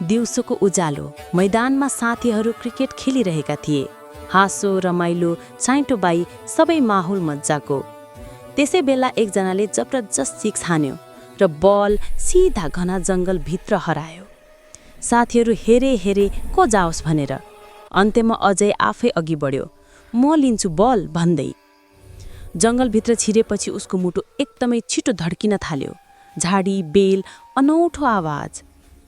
दिउँसोको उज्यालो मैदानमा साथीहरू क्रिकेट खेलिरहेका थिए। हाँसो रमाइलो चाइटो बाई सबै माहौल मजाको। त्यसै बेला एकजनाले जबरजस्त सिक्स हान्यो र बल सिधा घना जङ्गलभित्र हरायो। साथीहरू हेरे हेरे को जाओस् भनेर। अन्त्यमा अजय आफै अघि बढ्यो। म लिन्छु बल भन्दै। जङ्गलभित्र छिरेपछि उसको मुटु एकदमै छिटो धड्किन थाल्यो। झाडी बेल अनौठो आवाज।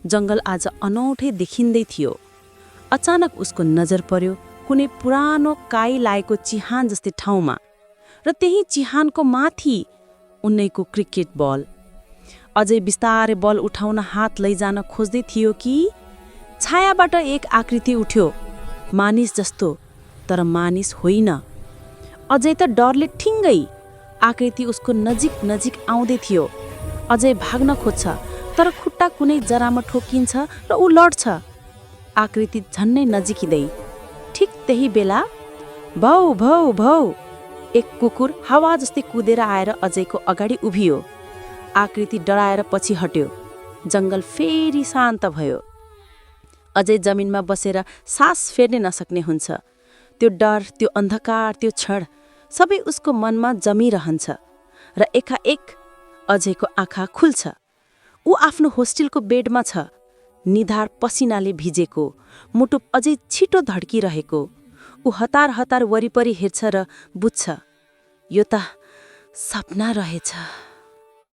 जङ्गल आज अनौठै देखिँदै थियो। अचानक उसको नजर पर्यो कुनै पुरानो काई लागेको चिहान जस्तै ठाउँमा र त्यही चिहानको माथि उनैको क्रिकेट बल। अझै बिस्तारै बल उठाउन हात लैजान खोज्दै थियो कि छायाबाट एक आकृति उठ्यो, मानिस जस्तो, तर मानिस होइन। अझै त डरले ठिङ्गै। आकृति उसको नजिक नजिक आउँदै थियो। अझै भाग्न खोज्छ तर खुट्टा कुनै जरामा ठोकिन्छ र ऊ लड्छ। आकृति झन्नै नजिकिँदै। ठिक त्यही बेला भौ भौ भौ एक कुकुर हावा जस्तै कुदेर आएर अजयको अगाडि उभियो। आकृति डराएर पछि हट्यो। जङ्गल फेरि शान्त भयो। अजय जमिनमा बसेर सास फेर्नै नसक्ने हुन्छ। त्यो डर, त्यो अन्धकार, त्यो क्षण सबै उसको मनमा जमिरहन्छ र एकाएक अजयको आँखा खुल्छ। ऊ आफ्नो होस्टेलको बेडमा छ, निधार पसिनाले भिजेको, मुटु अझै छिटो धड्किरहेको। ऊ हतार हतार वरिपरि हेर्छ र बुझ्छ, यो त सपना रहेछ।